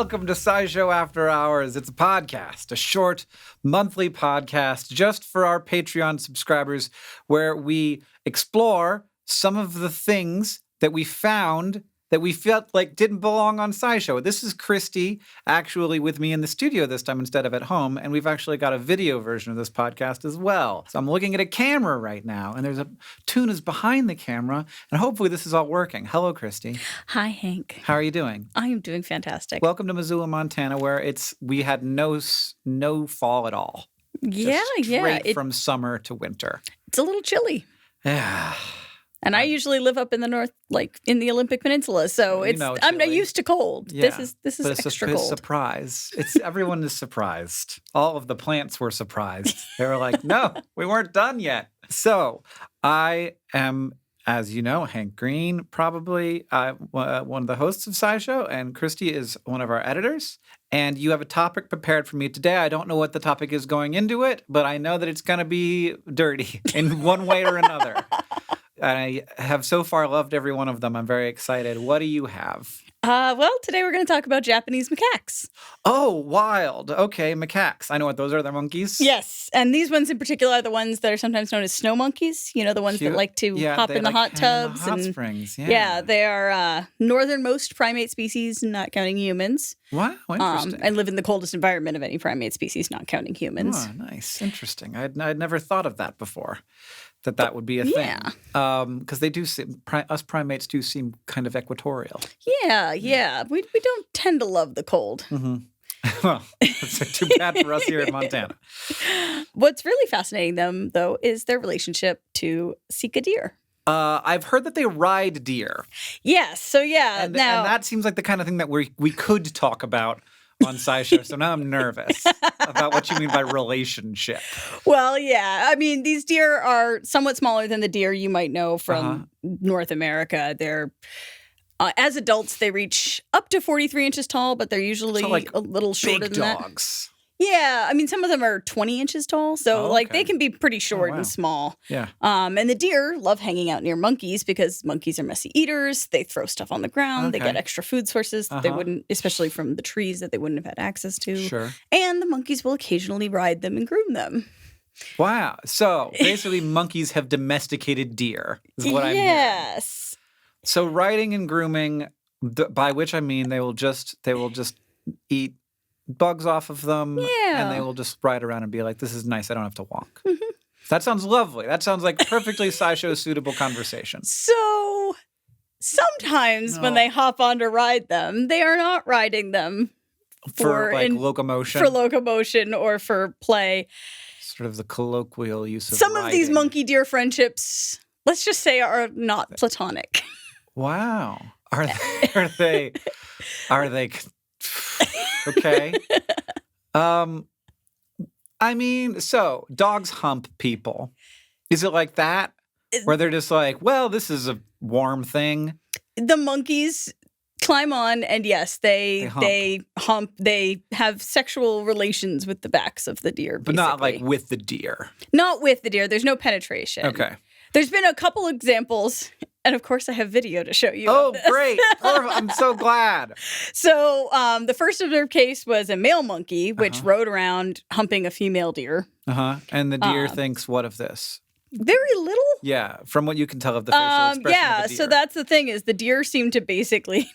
Welcome to SciShow After Hours. It's a podcast, a short monthly podcast just for our Patreon subscribers where we explore some of the things that we found that we felt like didn't belong on SciShow. This is Christy actually with me in the studio this time instead of at home, and we've actually got a video version of this podcast as well. So I'm looking at a camera right now, and there's a Tuna's behind the camera, and hopefully this is all working. Hello, Christy. Hi, Hank. How are you doing? I am doing fantastic. Welcome to Missoula, Montana, where we had no fall at all. Just straight from summer to winter. It's a little chilly. Yeah. And I usually live up in the north, like in the Olympic Peninsula, so I'm not used to cold. Yeah, this is extra cold. It's a surprise. Everyone is surprised. All of the plants were surprised. They were like, "No, we weren't done yet." So I am, as you know, Hank Green, probably one of the hosts of SciShow, and Christy is one of our editors. And you have a topic prepared for me today. I don't know what the topic is going into it, but I know that it's going to be dirty in one way or another. I have so far loved every one of them. I'm very excited. What do you have? Well, today we're going to talk about Japanese macaques. Oh, wild. Okay, macaques. I know what those are. They're monkeys. Yes, and these ones in particular are the ones that are sometimes known as snow monkeys. You know, the ones that like to hop in the hot tubs. Hot springs, yeah, they are northernmost primate species, not counting humans. Wow, interesting. And live in the coldest environment of any primate species, not counting humans. Oh, nice. Interesting. I'd never thought of that before. That would be a thing. Yeah. Because they do seem, us primates do seem kind of equatorial. Yeah. We don't tend to love the cold. Mm-hmm. Well, it's too bad for us here in Montana. What's really fascinating them, though, is their relationship to Sika deer. I've heard that they ride deer. Yes. So, yeah. And that seems like the kind of thing that we could talk about on SciShow, so now I'm nervous about what you mean by relationship. Well, yeah. I mean, these deer are somewhat smaller than the deer you might know from North America. They're, as adults, they reach up to 43 inches tall, but they're usually a little shorter than that. Big dogs. Yeah, I mean, some of them are 20 inches tall, so they can be pretty short and small. Yeah. And the deer love hanging out near monkeys because monkeys are messy eaters. They throw stuff on the ground. They get extra food sources that they wouldn't, especially from the trees that they wouldn't have had access to. Sure. And the monkeys will occasionally ride them and groom them. Wow. So basically, monkeys have domesticated deer, is what I'm hearing. Yes. So riding and grooming, by which I mean they will just eat bugs off of them, and they will just ride around and be like, "This is nice. I don't have to walk." Mm-hmm. That sounds lovely. That sounds like perfectly SciShow suitable conversation. So sometimes when they hop on to ride them, they are not riding them for locomotion. For locomotion or for play. Sort of the colloquial use of some riding. of these monkey deer friendships, let's just say, are not platonic. Wow. Are they? Okay. I mean, so dogs hump people. Is it like that? Where they're just like, well, this is a warm thing? The monkeys climb on, and yes, they hump. They have sexual relations with the backs of the deer, basically. But not like with the deer. Not with the deer. There's no penetration. Okay. There's been a couple examples. And of course, I have video to show you. Oh, great. I'm so glad. So the first observed case was a male monkey, which rode around humping a female deer. And the deer thinks what of this? Very little. Yeah, from what you can tell of the facial expression of the deer. So that's the thing is the deer seem to basically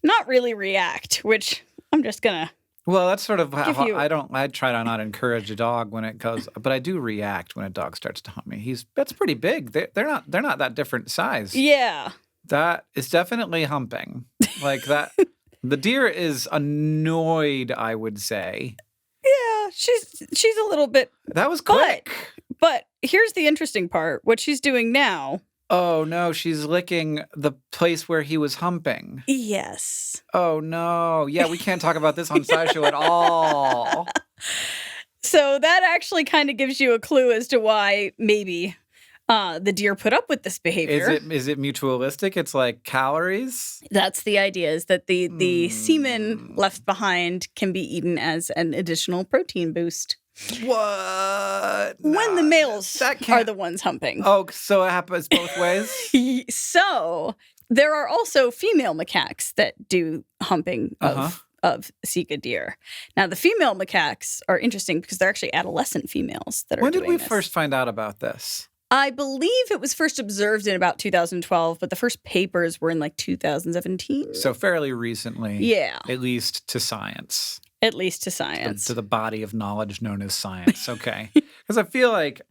not really react, which I'm just going to... Well, that's sort of how I try to not encourage a dog when it goes, but I do react when a dog starts to hump me. That's pretty big. They're not that different size. Yeah. That is definitely humping. Like that. The deer is annoyed, I would say. Yeah, she's a little bit. That was quick. But here's the interesting part. What she's doing now. Oh, no, she's licking the place where he was humping. Yes. Oh, no. Yeah, we can't talk about this on SciShow at all. So that actually kind of gives you a clue as to why maybe the deer put up with this behavior. Is it mutualistic? It's like calories? That's the idea, is that the semen left behind can be eaten as an additional protein boost. What? When the males are the ones humping. Oh, so it happens both ways? So there are also female macaques that do humping of of Sika deer. Now, the female macaques are interesting because they're actually adolescent females that are When did we this. first find out about this? I believe it was first observed in about 2012, but the first papers were in like 2017. So fairly recently. Yeah. At least to science. At least to science. To the body of knowledge known as science. Okay. Because I feel like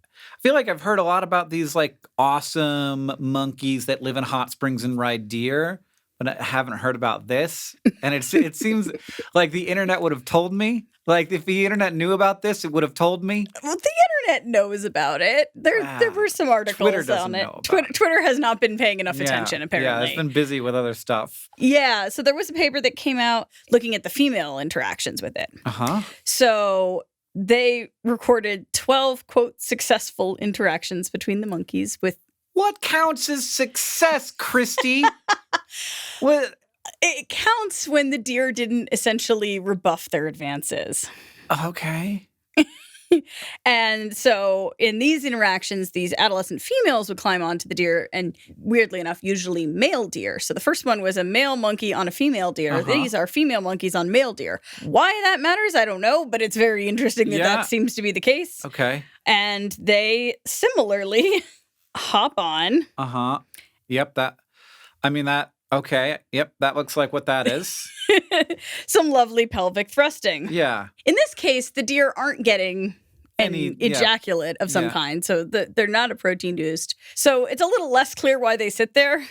I've heard a lot about these like awesome monkeys that live in hot springs and ride deer, but I haven't heard about this. And it seems like the internet would have told me. Like if the internet knew about this, it would have told me. Well, the internet knows about it. There were some articles on it. Twitter has not been paying enough attention, apparently. Yeah, it's been busy with other stuff. Yeah, so there was a paper that came out looking at the female interactions with it. Uh-huh. So they recorded 12, quote, successful interactions between the monkeys with... What counts as success, Christy? What? It counts when the deer didn't essentially rebuff their advances. Okay. And so in these interactions, these adolescent females would climb onto the deer, and weirdly enough, usually male deer. So the first one was a male monkey on a female deer. Uh-huh. These are female monkeys on male deer. Why that matters, I don't know, but it's very interesting that seems to be the case. Okay. And they similarly hop on. Uh-huh. Yep, okay. Yep, that looks like what that is. Some lovely pelvic thrusting. Yeah. In this case, the deer aren't getting an ejaculate of some kind, so they're not a protein boost. So it's a little less clear why they sit there.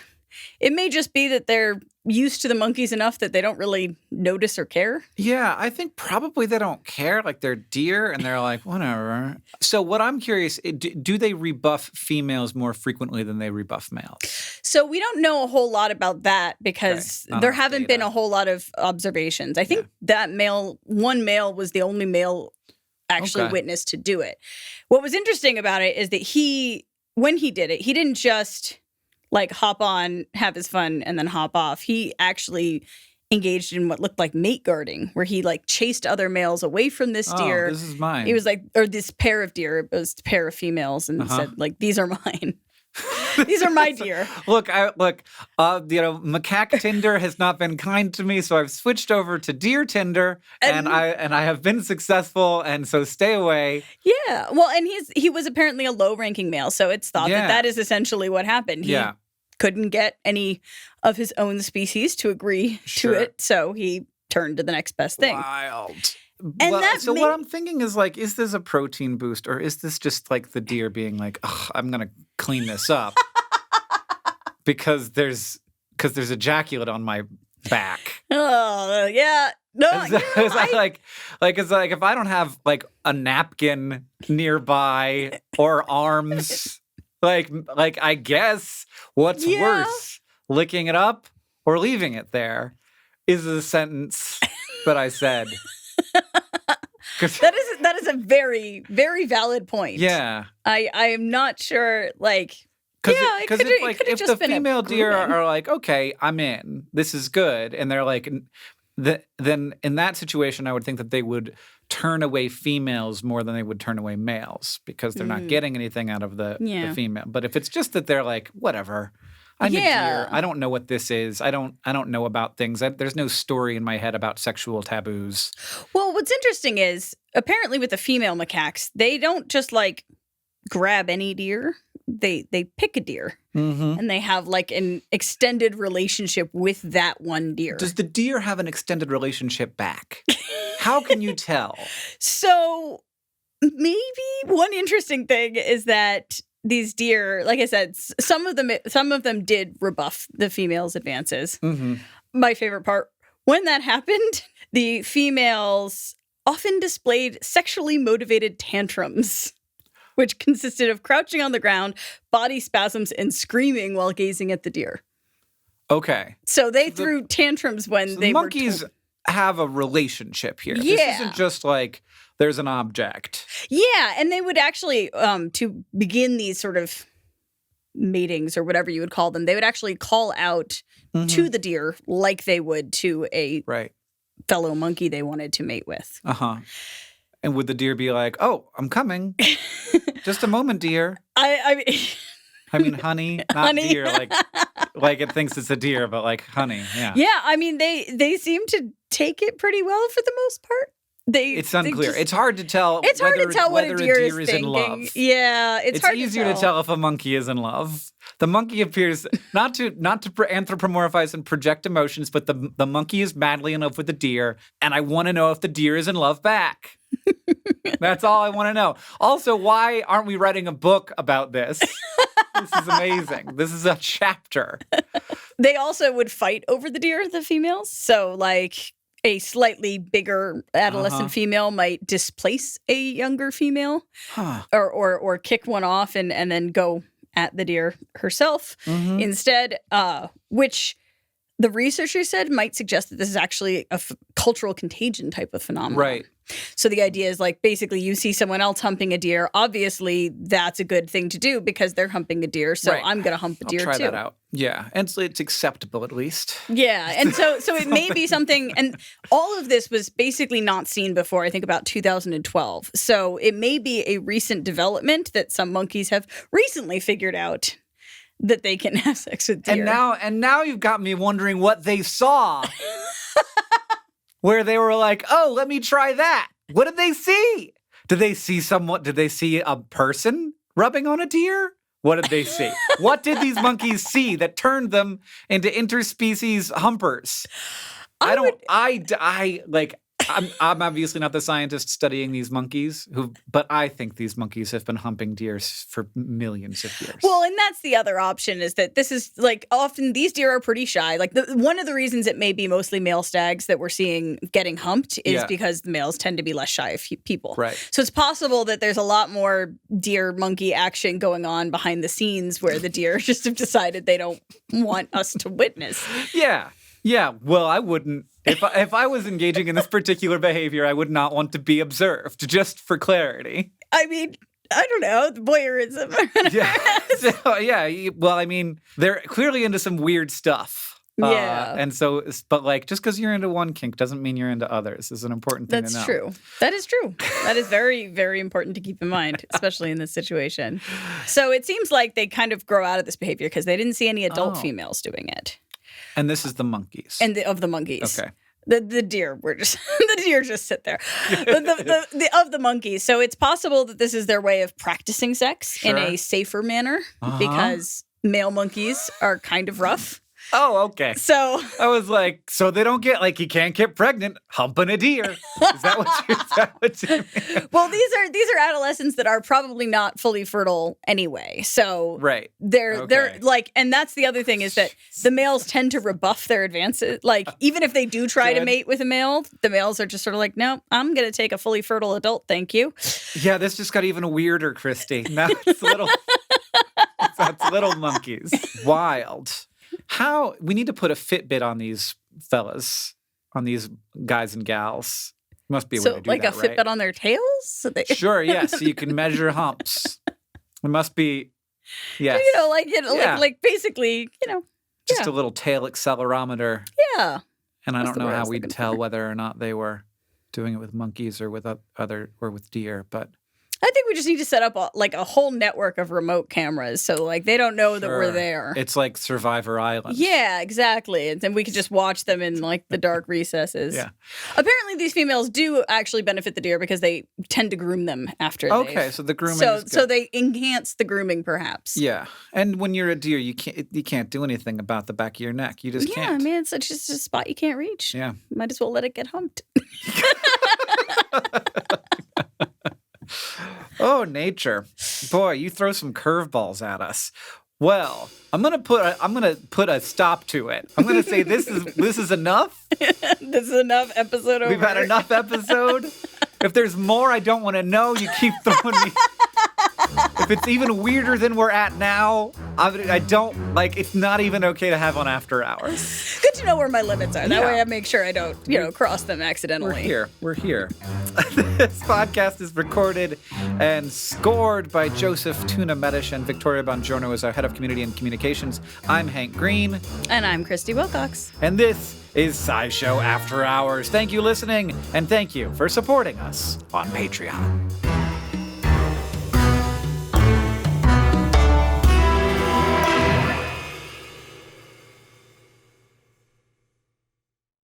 It may just be that they're used to the monkeys enough that they don't really notice or care. Yeah, I think probably they don't care. Like they're deer and they're like, whatever. So what I'm curious, do they rebuff females more frequently than they rebuff males? So we don't know a whole lot about that because there haven't been a whole lot of observations. I think that one male was the only male actually witnessed to do it. What was interesting about it is that when he did it, he didn't just like hop on, have his fun, and then hop off. He actually engaged in what looked like mate guarding, where he like chased other males away from this deer. This is mine. He was like, or this pair of deer, it was a pair of females, and said like, these are mine. These are my deer. Look, macaque Tinder has not been kind to me, so I've switched over to deer Tinder, and I have been successful, and so stay away. Yeah, well, and he was apparently a low-ranking male, so it's thought that is essentially what happened. He couldn't get any of his own species to agree to it, so he turned to the next best thing. Wild. And what I'm thinking is like, is this a protein boost, or is this just like the deer being like, I'm gonna clean this up because there's ejaculate on my back. Oh yeah, no. It's like if I don't have like a napkin nearby or arms, like I guess what's worse, licking it up or leaving it there, is the sentence that I said. That is a very, very valid point. Yeah. I am not sure, like... Because if the female deer are like, okay, I'm in, this is good, and they're like, then in that situation, I would think that they would turn away females more than they would turn away males because they're not getting anything out of the female. But if it's just that they're like, whatever, I'm a deer, I don't know what this is, I don't know about things. There's no story in my head about sexual taboos. Well, what's interesting is apparently with the female macaques, they don't just like grab any deer. They pick a deer and they have like an extended relationship with that one deer. Does the deer have an extended relationship back? How can you tell? So maybe one interesting thing is that these deer, like I said, some of them did rebuff the females' advances. Mm-hmm. My favorite part, when that happened, the females often displayed sexually motivated tantrums, which consisted of crouching on the ground, body spasms, and screaming while gazing at the deer. Okay. So they threw tantrums when they were... Monkeys have a relationship here. Yeah. This isn't just like there's an object. Yeah, and they would actually, to begin these sort of matings or whatever you would call them, they would actually call out to the deer like they would to a fellow monkey they wanted to mate with. Uh-huh. And would the deer be like, "Oh, I'm coming. Just a moment, dear." I mean, honey, not honey. Deer. Like, like it thinks it's a deer, but like honey. Yeah. Yeah, I mean, they seem to take it pretty well for the most part. It's unclear. It's hard to tell. It's hard to tell what whether a deer is in thinking. love. Yeah, it's hard easier to tell if a monkey is in love. The monkey appears not to anthropomorphize and project emotions, but the monkey is madly in love with the deer, and I want to know if the deer is in love back. That's all I want to know. Also, why aren't we writing a book about this? This is amazing. This is a chapter. They also would fight over the deer, the females. So, like, a slightly bigger adolescent female might displace a younger female, or kick one off and then go at the deer herself instead, which the researchers said might suggest that this is actually a cultural contagion type of phenomenon. Right. So the idea is like basically you see someone else humping a deer. Obviously, that's a good thing to do because they're humping a deer. So I'm going to hump a deer too. I'll try that out. Yeah. And it's acceptable at least. Yeah. And so it may be something. And all of this was basically not seen before, I think about 2012. So it may be a recent development that some monkeys have recently figured out that they can have sex with deer. And now you've got me wondering what they saw. Where they were like, oh, let me try that. What did they see? Did they see a person rubbing on a deer? What did they see? What did these monkeys see that turned them into interspecies humpers? I'm obviously not the scientist studying these monkeys, but I think these monkeys have been humping deer for millions of years. Well, and that's the other option is that this is like often these deer are pretty shy. Like one of the reasons it may be mostly male stags that we're seeing getting humped is because the males tend to be less shy of people. Right. So it's possible that there's a lot more deer monkey action going on behind the scenes where the deer just have decided they don't want us to witness. Yeah. Yeah, well, I wouldn't. If I was engaging in this particular behavior, I would not want to be observed, just for clarity. I mean, I don't know, the voyeurism. Well, I mean, they're clearly into some weird stuff. Yeah. And so, but like, just because you're into one kink doesn't mean you're into others is an important thing to know. That's true. That is true. That is very, very important to keep in mind, especially in this situation. So it seems like they kind of grow out of this behavior because they didn't see any adult females doing it. And this is the monkeys. And of the monkeys. Okay. The deer were just the deer just sit there. But of the monkeys. So it's possible that this is their way of practicing sex in a safer manner because male monkeys are kind of rough. Oh, okay. So I was like, so they don't get like you can't get pregnant humping a deer. Is that what you mean? Well, these are adolescents that are probably not fully fertile anyway. So they're like, and that's the other thing is that the males tend to rebuff their advances. Like even if they do try to mate with a male, the males are just sort of like, no, I'm going to take a fully fertile adult. Thank you. Yeah, this just got even weirder, Christy. Now it's little monkeys. Wild. We need to put a Fitbit on these fellas, on these guys and gals. Must be a way to do like that, a Fitbit on their tails? So Sure, yeah. So you can measure humps. It must be, yes. Like basically, just a little tail accelerometer. Yeah. And I don't know how we'd tell whether or not they were doing it with monkeys or with with deer, but I think we just need to set up a whole network of remote cameras so like they don't know that we're there. It's like Survivor Island. Yeah, exactly. And then we could just watch them in like the dark recesses. Yeah. Apparently these females do actually benefit the deer because they tend to groom them after so the grooming is good. So they enhance the grooming perhaps. Yeah. And when you're a deer, you can't do anything about the back of your neck. You just can't. Yeah, I mean it's just a spot you can't reach. Yeah. Might as well let it get humped. Oh, nature. Boy, you throw some curveballs at us. Well, I'm gonna put a stop to it. I'm gonna say this is enough. This is enough episode over. We've had enough episode. If there's more I don't want to know, you keep throwing me. If it's even weirder than we're at now, I don't like. It's not even okay to have on after hours. Good to know where my limits are. That way, I make sure I don't, cross them accidentally. We're here. This podcast is recorded and scored by Joseph Tuna Medish, and Victoria Bongiorno is our head of community and communications. I'm Hank Green, and I'm Christy Wilcox, and this is SciShow After Hours. Thank you, listening, and thank you for supporting us on Patreon.